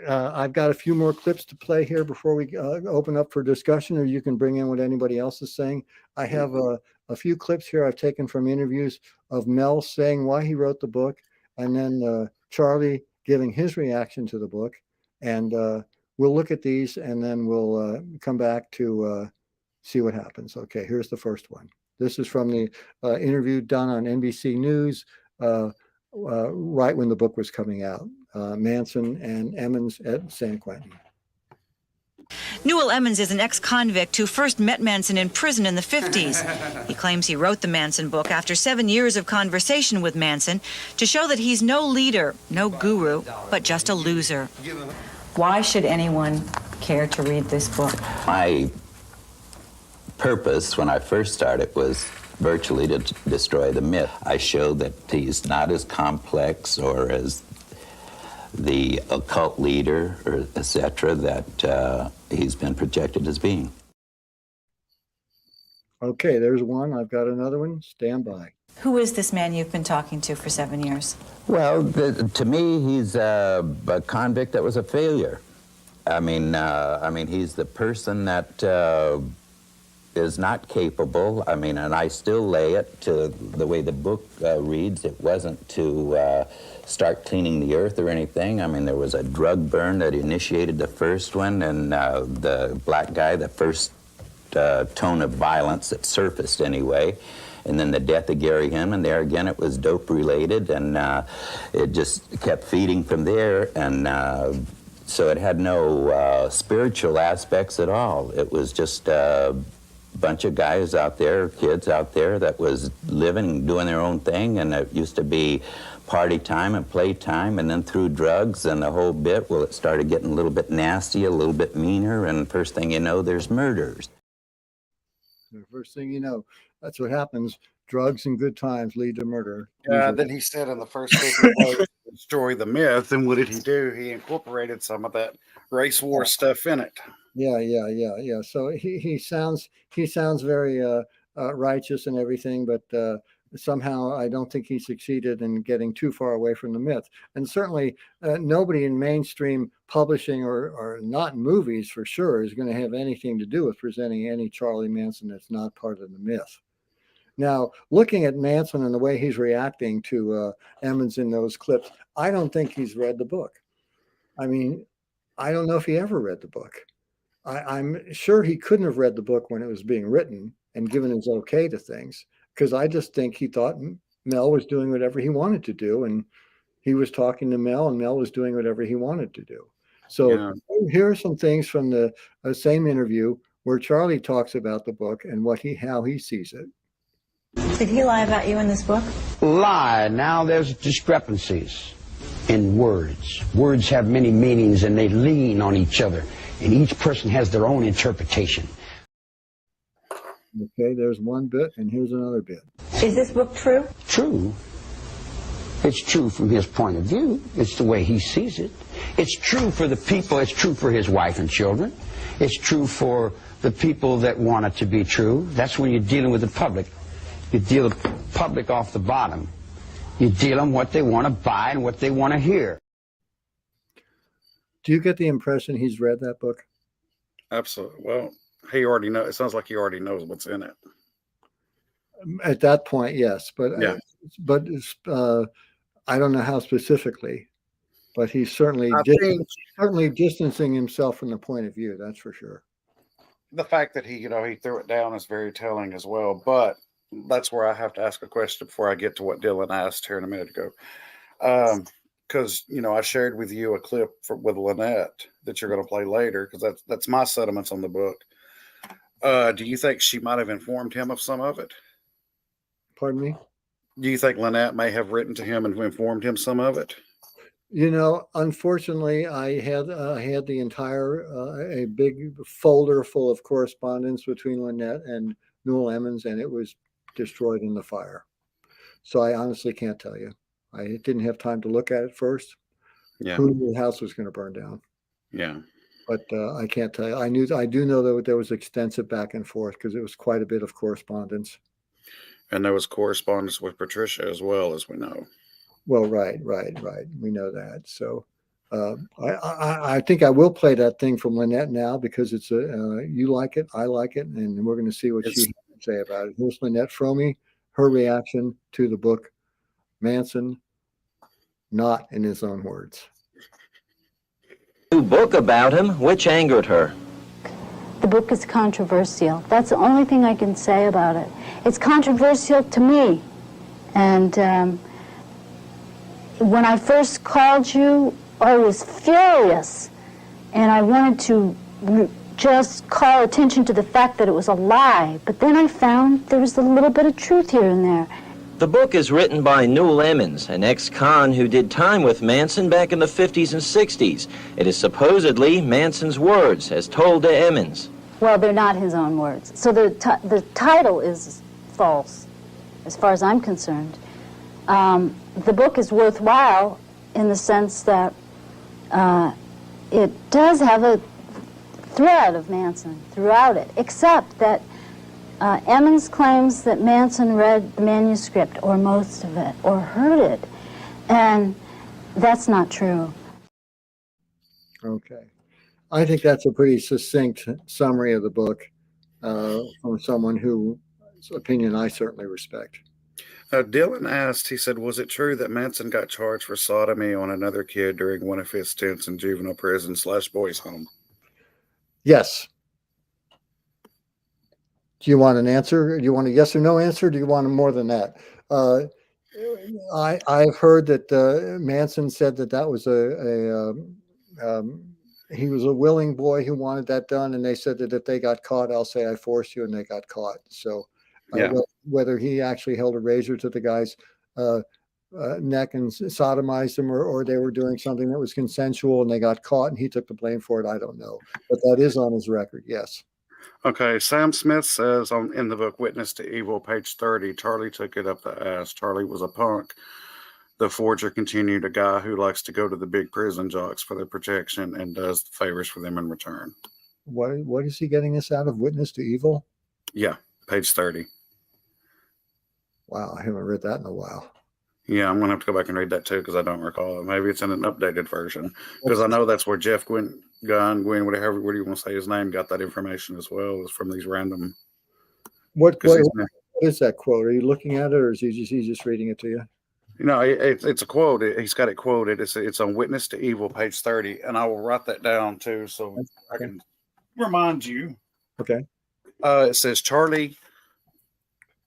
I've got a few more clips to play here before we open up for discussion, or you can bring in what anybody else is saying. I have a few clips here I've taken from interviews of Mel saying why he wrote the book, and then Charlie giving his reaction to the book. And we'll look at these, and then we'll come back to see what happens. Okay, here's the first one. This is from the interview done on NBC News right when the book was coming out. Manson and Emmons at San Quentin. Newell Emmons is an ex-convict who first met Manson in prison in the 50s. He claims he wrote the Manson book after 7 years of conversation with Manson to show that he's no leader, no guru, but just a loser. Why should anyone care to read this book? My purpose when I first started was virtually to destroy the myth. I showed that he's not as complex or as the occult leader, or etc., that he's been projected as being. Okay, there's one. I've got another one. Stand by. Who is this man you've been talking to for 7 years? Well, to me, he's a convict that was a failure. I mean, he's the person that is not capable. I mean, and I still lay it to the way the book reads. It wasn't to start cleaning the earth or anything. I mean, there was a drug burn that initiated the first one, and the black guy, the first tone of violence that surfaced anyway. And then the death of Gary Hinman, there again, it was dope related, and it just kept feeding from there. And so it had no spiritual aspects at all. It was just bunch of guys out there, kids out there that was living, doing their own thing, and it used to be party time and play time, and then through drugs and the whole bit, well, it started getting a little bit nasty, a little bit meaner, and first thing you know, there's murders. The first thing you know, that's what happens. Drugs and good times lead to murder. Yeah, then he said in the first book, destroy the myth, and what did he do? He incorporated some of that race war stuff in it. Yeah. So he sounds very righteous and everything, but somehow I don't think he succeeded in getting too far away from the myth. And certainly nobody in mainstream publishing or not in movies for sure is going to have anything to do with presenting any Charlie Manson that's not part of the myth. Now, looking at Manson and the way he's reacting to Emmons in those clips, I don't think he's read the book. I mean, I don't know if he ever read the book. I'm sure he couldn't have read the book when it was being written and given his okay to things, because I just think he thought Mel was doing whatever he wanted to do, and he was talking to Mel, and Mel was doing whatever he wanted to do. So here are some things from the same interview where Charlie talks about the book and how he sees it. Did he lie about you in this book? Lie. Now there's discrepancies in words. Words have many meanings and they lean on each other, and each person has their own interpretation. Okay, there's one bit, and here's another bit. Is this book true? True. It's true from his point of view. It's the way he sees it. It's true for the people. It's true for his wife and children. It's true for the people that want it to be true. That's when you're dealing with the public. You deal the public off the bottom. You deal them what they want to buy and what they want to hear. Do you get the impression he's read that book? Absolutely. Well, he already knows. It sounds like he already knows what's in it. At that point, yes, but yeah. I don't know how specifically, but he's certainly distancing himself from the point of view. That's for sure. The fact that he threw it down is very telling as well. But that's where I have to ask a question before I get to what Dylan asked here in a minute ago. Because I shared with you a clip with Lynette that you're going to play later, because that's my sentiments on the book. Do you think she might have informed him of some of it? Pardon me? Do you think Lynette may have written to him and informed him some of it? Unfortunately, I had the entire a big folder full of correspondence between Lynette and Newell Emmons, and it was destroyed in the fire. So I honestly can't tell you. I didn't have time to look at it first. Yeah. Who knew the house was going to burn down? Yeah. But I can't tell you. I do know that there was extensive back and forth because it was quite a bit of correspondence. And there was correspondence with Patricia as well, as we know. Well, right. We know that. So I think I will play that thing from Lynette now because it's you like it, I like it, and we're going to see what she has to say about it. Here's Lynette Fromme, her reaction to the book Manson, not in his own words. New book about him, which angered her. The book is controversial. That's the only thing I can say about it. It's controversial to me. And when I first called you, I was furious. And I wanted to just call attention to the fact that it was a lie. But then I found there was a little bit of truth here and there. The book is written by Newell Emmons, an ex-con who did time with Manson back in the 50s and 60s. It is supposedly Manson's words, as told to Emmons. Well, they're not his own words. So the title is false, as far as I'm concerned. The book is worthwhile in the sense that it does have a thread of Manson throughout it, except that Emmons claims that Manson read the manuscript, or most of it, or heard it, and that's not true. Okay. I think that's a pretty succinct summary of the book from someone whose opinion I certainly respect. Dylan asked, he said, was it true that Manson got charged for sodomy on another kid during one of his stints in juvenile prison / boys home? Yes. Do you want an answer? Do you want a yes or no answer? Do you want more than that? I've heard that Manson said that was he was a willing boy who wanted that done, and they said that if they got caught, I'll say I forced you, and they got caught. So yeah. Whether he actually held a razor to the guy's neck and sodomized him, or they were doing something that was consensual and they got caught and he took the blame for it, I don't know. But that is on his record, yes. Okay, Sam Smith says in the book Witness to Evil, page 30, Charlie took it up the ass. Charlie was a punk. The forger continued, a guy who likes to go to the big prison jocks for their protection and does favors for them in return. What is he getting this out of? Witness to Evil? Yeah, page 30. Wow, I haven't read that in a while. Yeah, I'm going to have to go back and read that too because I don't recall it. Maybe it's in an updated version because I know that's where Jeff Gwynn, whatever you want to say his name, got that information as well. It was from these random. What is that quote? Are you looking at it, or is he just reading it to you? No, it's a quote. He's got it quoted. It's on Witness to Evil, page 30, and I will write that down too so I can remind you. Okay. It says Charlie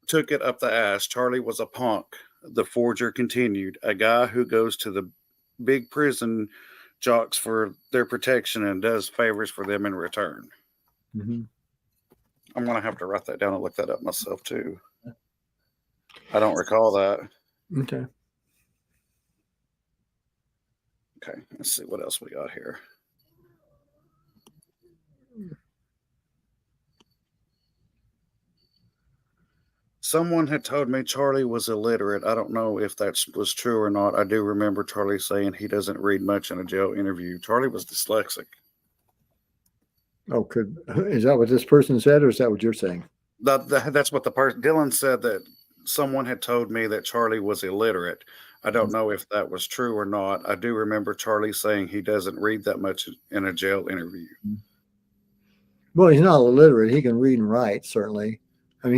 took it up the ass. Charlie was a punk. The forger continued, a guy who goes to the big prison jocks for their protection and does favors for them in return. Mm-hmm. I'm going to have to write that down and look that up myself too. I don't recall that. Okay. Okay, let's see what else we got here. Someone had told me Charlie was illiterate. I don't know if that was true or not. I do remember Charlie saying he doesn't read much in a jail interview. Charlie was dyslexic. Oh, is that what this person said, or is that what you're saying? That's what the person, Dylan said, that someone had told me that Charlie was illiterate. I don't know if that was true or not. I do remember Charlie saying he doesn't read that much in a jail interview. Well, he's not illiterate. He can read and write, certainly. I mean,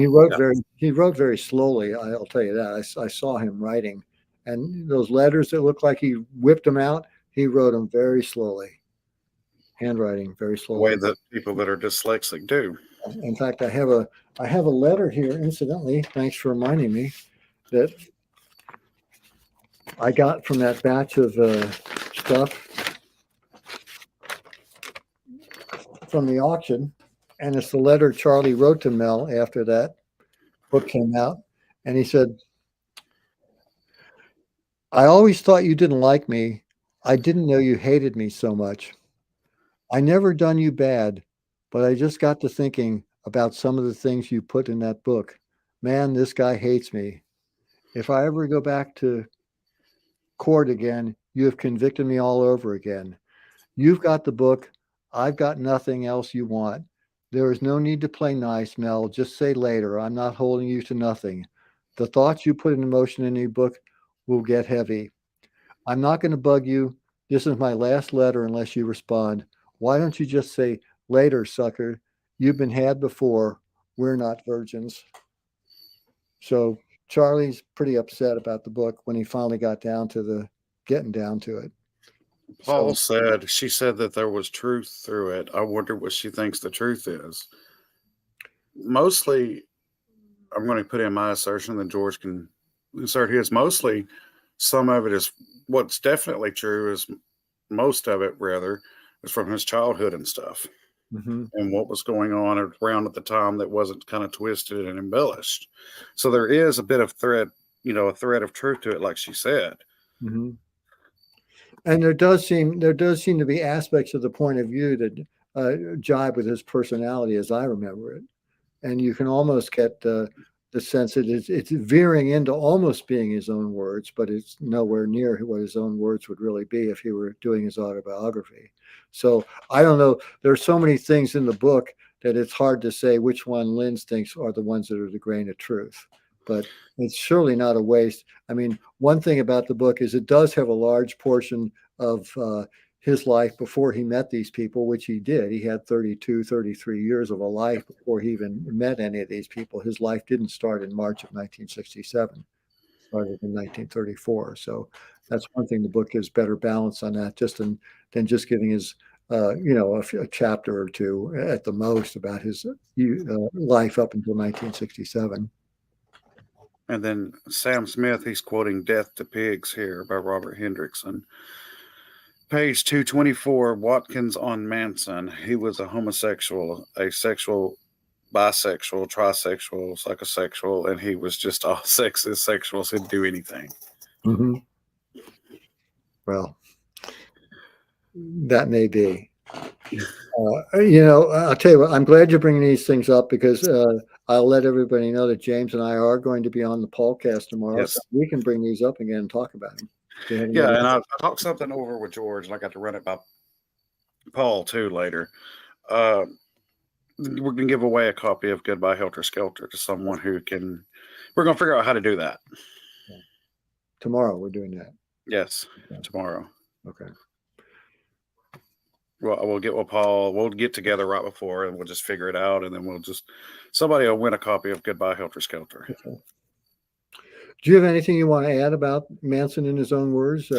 he wrote very slowly. I'll tell you that. I saw him writing, and those letters that looked like he whipped them out, he wrote them very slowly. Handwriting very slowly. The way that people that are dyslexic do. In fact, I have a letter here. Incidentally, thanks for reminding me, that I got from that batch of stuff from the auction. And it's the letter Charlie wrote to Mel after that book came out. And he said, I always thought you didn't like me. I didn't know you hated me so much. I never done you bad, but I just got to thinking about some of the things you put in that book. Man, this guy hates me. If I ever go back to court again, you have convicted me all over again. You've got the book. I've got nothing else you want. There is no need to play nice, Mel. Just say later. I'm not holding you to nothing. The thoughts you put in motion in your book will get heavy. I'm not going to bug you. This is my last letter unless you respond. Why don't you just say later, sucker? You've been had before. We're not virgins. So Charlie's pretty upset about the book when he finally got down to the getting down to it. Paul said, she said that there was truth through it. I wonder what she thinks the truth is. Mostly, I'm going to put in my assertion, then George can insert his. Mostly, some of it is what's definitely true is most of it, rather, is from his childhood and stuff. Mm-hmm. And what was going on around at the time that wasn't kind of twisted and embellished. So there is a bit of thread, a thread of truth to it, like she said. Mm-hmm. And there does seem to be aspects of the point of view that jibe with his personality, as I remember it. And you can almost get the sense that it's veering into almost being his own words, but it's nowhere near what his own words would really be if he were doing his autobiography. So I don't know. There are so many things in the book that it's hard to say which one Lynn thinks are the ones that are the grain of truth. But it's surely not a waste. I mean, one thing about the book is it does have a large portion of his life before he met these people, which he did. He had 32, 33 years of a life before he even met any of these people. His life didn't start in March of 1967. It started in 1934. So that's one thing the book gives better balance on that, than just giving his, a chapter or two at the most about his life up until 1967. And then Sam Smith, he's quoting Death to Pigs here by Robert Hendrickson. Page 224, Watkins on Manson. He was a homosexual, asexual, bisexual, trisexual, psychosexual, and he was just all sexist, sexual, so he'd do anything. Mm-hmm. Well, that may be. I'll tell you what, I'm glad you're bringing these things up because I'll let everybody know that James and I are going to be on the podcast tomorrow. Yes. So we can bring these up again and talk about them. Yeah, and I talked something over with George, and I got to run it by Paul, too, later. We're going to give away a copy of Goodbye Helter Skelter to someone who can... We're going to figure out how to do that. Yeah. Tomorrow we're doing that. Yes, tomorrow. Okay. Well, we'll get with Paul. We'll get together right before, and we'll just figure it out, and then somebody will win a copy of Goodbye Helter Skelter. Okay. Do you have anything you want to add about Manson in his own words?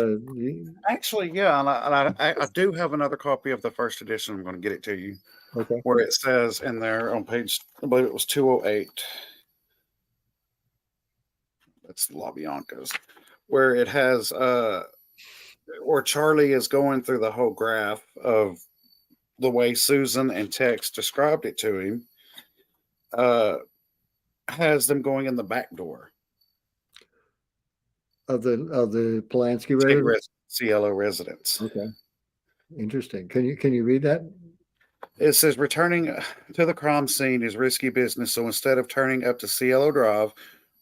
Actually, yeah, and I do have another copy of the first edition. I'm going to get it to you. Okay. Where it says in there on page, I believe it was 208. That's LaBianca's. Where it has, where Charlie is going through the whole graph of the way Susan and Tex described it to him, has them going in the back door. Of the Polanski residence? Cielo residence. Okay. Interesting. Can you read that? It says, returning to the crime scene is risky business, so instead of turning up to Cielo Drive,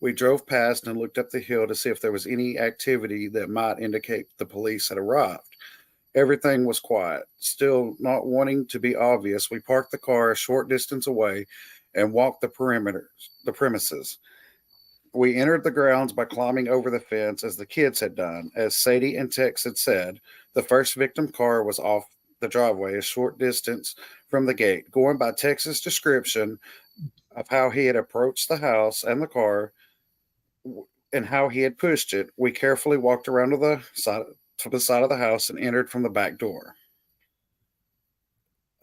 we drove past and looked up the hill to see if there was any activity that might indicate the police had arrived. Everything was quiet. Still not wanting to be obvious, we parked the car a short distance away and walked the premises. We entered the grounds by climbing over the fence as the kids had done. As Sadie and Tex had said, the first victim car was off the driveway a short distance from the gate. Going by Tex's description of how he had approached the house and the car and how he had pushed it, we carefully walked around to the side of the house and entered from the back door.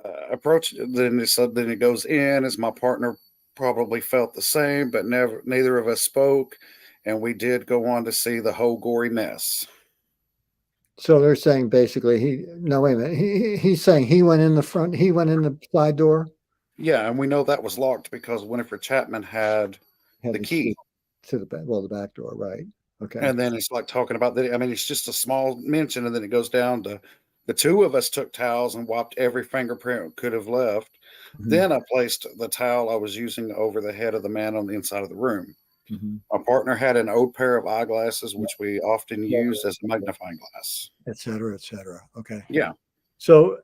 Then it goes in as my partner probably felt the same, but neither of us spoke, and we did go on to see the whole gory mess. So they're saying basically wait a minute. He's saying he went in the side door? Yeah, and we know that was locked because Winifred Chapman had the key to the back door, right? Okay. And then it's like talking about that. I mean, it's just a small mention, and then it goes down to the two of us took towels and wiped every fingerprint could have left. Mhm. Then I placed the towel I was using over the head of the man on the inside of the room. Mhm. My partner had an old pair of eyeglasses, which we often used as a magnifying glass. Et cetera, et cetera. Okay. Yeah. So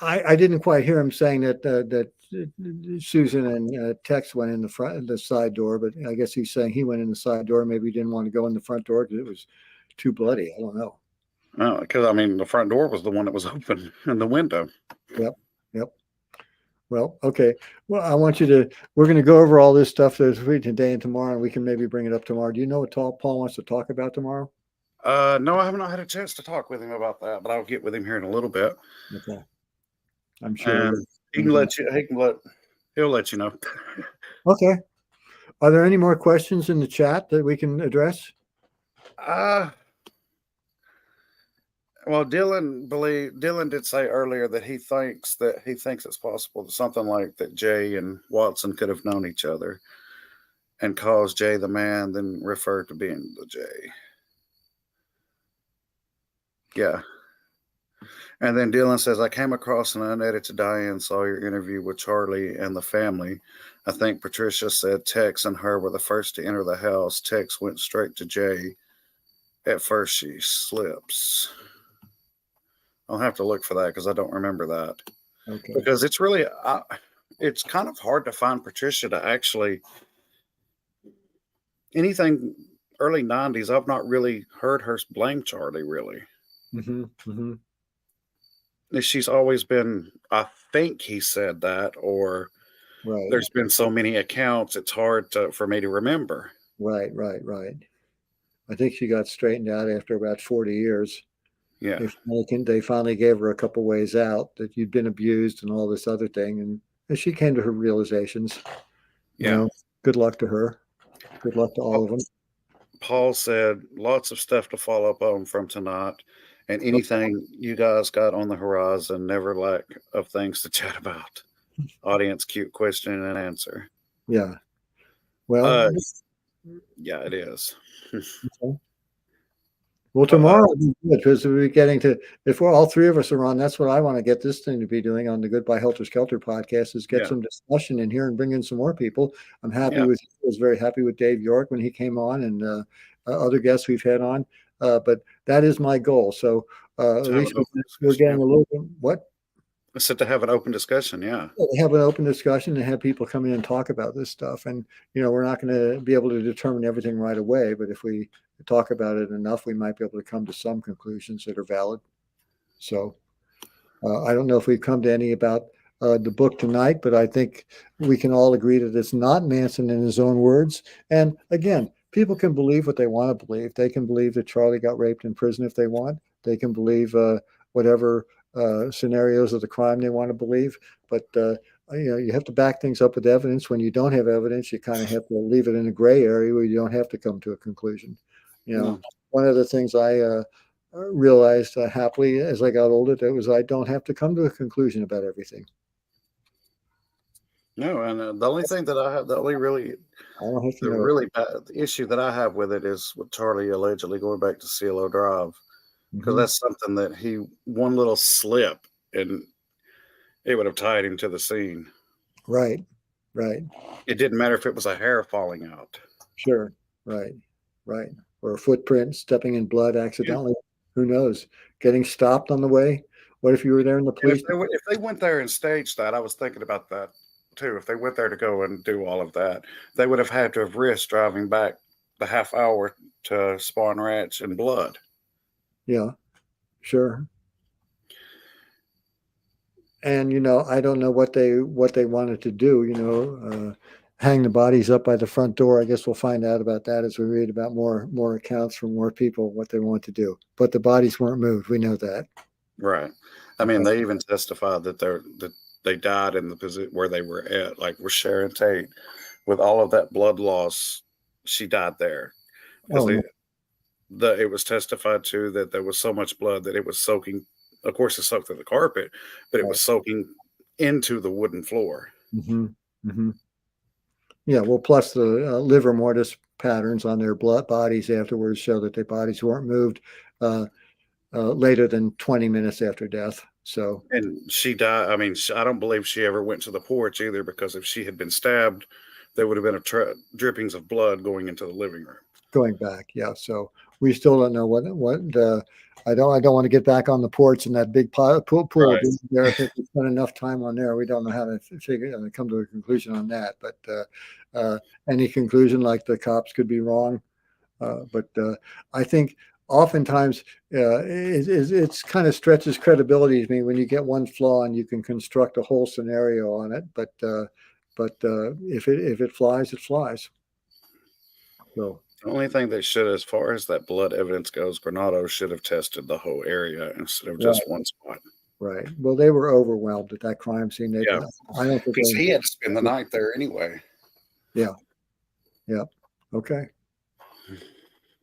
I didn't quite hear him saying that Susan and Tex went in the side door, but I guess he's saying he went in the side door. Maybe he didn't want to go in the front door because it was too bloody. I don't know. No, because I mean, the front door was the one that was open and the window. Yep. Yep. Well, okay. Well, we're going to go over all this stuff today and tomorrow, and we can maybe bring it up tomorrow. Do you know what Paul wants to talk about tomorrow? No, I have not had a chance to talk with him about that, but I'll get with him here in a little bit. Okay. I'm sure. And he'll let you know. Okay. Are there any more questions in the chat that we can address? Well, Dylan did say earlier that he thinks it's possible that something like that Jay and Watson could have known each other and caused Jay the man, then referred to being the Jay. Yeah. And then Dylan says, I came across an unedited Diane saw your interview with Charlie and the family. I think Patricia said Tex and her were the first to enter the house. Tex went straight to Jay. At first she slips. I'll have to look for that because I don't remember that. Okay. Because it's really, it's kind of hard to find Patricia to actually, anything early 90s, I've not really heard her blame Charlie, really. Mm-hmm. Mm-hmm. She's always been, I think he said that, or right. There's been so many accounts, it's hard for me to remember. Right. I think she got straightened out after about 40 years. Yeah. They finally gave her a couple ways out that you'd been abused and all this other thing. And she came to her realizations. Yeah. You know, good luck to her. Good luck to all of them. Paul said lots of stuff to follow up on from tonight. And anything you guys got on the horizon, never lack of things to chat about. Audience, cute question and answer. Yeah. Well, yeah, it is. Okay. Well, tomorrow will be good because we're getting to, if we're all three of us are on, that's what I want to get this thing to be doing on the Goodbye Helter Skelter podcast is get some discussion in here and bring in some more people. I'm happy with, I was very happy with Dave York when he came on and other guests we've had on. But that is my goal. So at least we're getting a little bit, what? I said to have an open discussion, yeah. Have an open discussion and have people come in and talk about this stuff. And, you know, we're not going to be able to determine everything right away, but if we talk about it enough, we might be able to come to some conclusions that are valid. So I don't know if we've come to any about the book tonight, but I think we can all agree that it's not Manson in his own words. And again, people can believe what they want to believe. They can believe that Charlie got raped in prison if they want. They can believe whatever scenarios of the crime they want to believe, but you know, you have to back things up with evidence. When you don't have evidence, you kind of have to leave it in a gray area where you don't have to come to a conclusion. You know, one of the things I realized happily as I got older, that was I don't have to come to a conclusion about everything. No, and the only thing that I have, the really bad issue that I have with it is with Charlie allegedly going back to CeeLo Drive. Because that's something that one little slip and it would have tied him to the scene. Right. It didn't matter if it was a hair falling out. Sure. Right. Or a footprint stepping in blood accidentally. Yeah. Who knows? Getting stopped on the way. What if you were there in the police? If they went there and staged that, I was thinking about that too. If they went there to go and do all of that, they would have had to have risked driving back the half hour to Spawn Ranch in blood. Yeah, sure. And you know, I don't know what they wanted to do. You know, hang the bodies up by the front door. I guess we'll find out about that as we read about more accounts from more people what they want to do. But the bodies weren't moved. We know that. Right. I mean, they even testified that they died in the position where they were at, like with Sharon Tate, with all of that blood loss. She died there. It was testified to that there was so much blood that it was soaking. Of course, it soaked through the carpet, but it was soaking into the wooden floor. Mm-hmm. Mm-hmm. Yeah. Well, plus the liver mortis patterns on their blood bodies afterwards show that their bodies weren't moved later than 20 minutes after death. So, and she died. I mean, I don't believe she ever went to the porch either, because if she had been stabbed, there would have been drippings of blood going into the living room. going back, yeah. So we still don't know what I don't want to get back on the porch and that big pool Right. there. I think we spent enough time on there. We don't know how to come to a conclusion on that. But any conclusion, like the cops could be wrong. But I think oftentimes it's kind of stretches credibility to me when you get one flaw and you can construct a whole scenario on it. But if it flies, it flies. So. The only thing they should, as far as that blood evidence goes, Granado should have tested the whole area instead of just one spot. Right. Well, they were overwhelmed at that crime scene. Yeah, I don't think because he had to spend the night there anyway. Yeah. Yeah. Okay.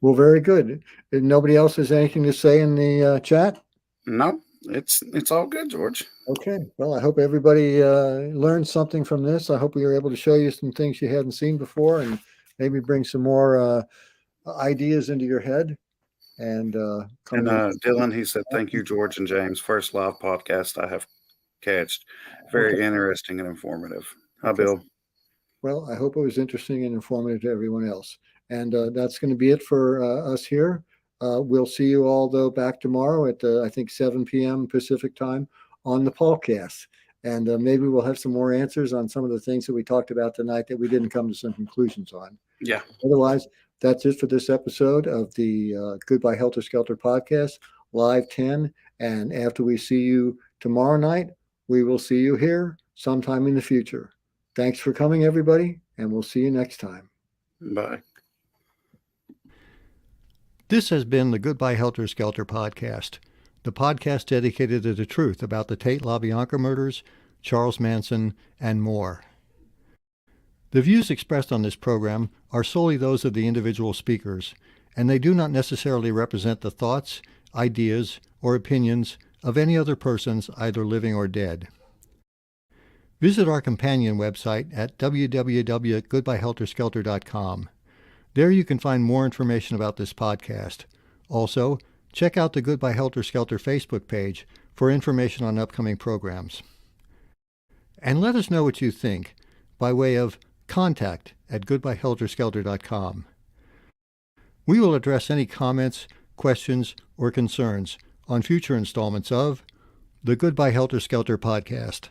Well, very good. And nobody else has anything to say in the chat? No, it's all good, George. Okay. Well, I hope everybody learned something from this. I hope we were able to show you some things you hadn't seen before, and maybe bring some more ideas into your head. And Dylan, he said, "Thank you, George and James. First live podcast I have catched. Very interesting and informative." Hi, Bill. Well, I hope it was interesting and informative to everyone else. And that's going to be it for us here. We'll see you all, though, back tomorrow at, I think, 7 p.m. Pacific time on the podcast. And maybe we'll have some more answers on some of the things that we talked about tonight that we didn't come to some conclusions on. Yeah. Otherwise, that's it for this episode of the Goodbye Helter Skelter podcast, Live 10. And after we see you tomorrow night, we will see you here sometime in the future. Thanks for coming, everybody, and we'll see you next time. Bye. This has been the Goodbye Helter Skelter podcast, the podcast dedicated to the truth about the Tate LaBianca murders, Charles Manson, and more. The views expressed on this program are solely those of the individual speakers, and they do not necessarily represent the thoughts, ideas, or opinions of any other persons, either living or dead. Visit our companion website at www.goodbyehelterskelter.com. There you can find more information about this podcast. Also, check out the Goodbye Helter Skelter Facebook page for information on upcoming programs. And let us know what you think by way of contact@goodbyehelterskelter.com. We will address any comments, questions, or concerns on future installments of the Goodbye Helter Skelter podcast.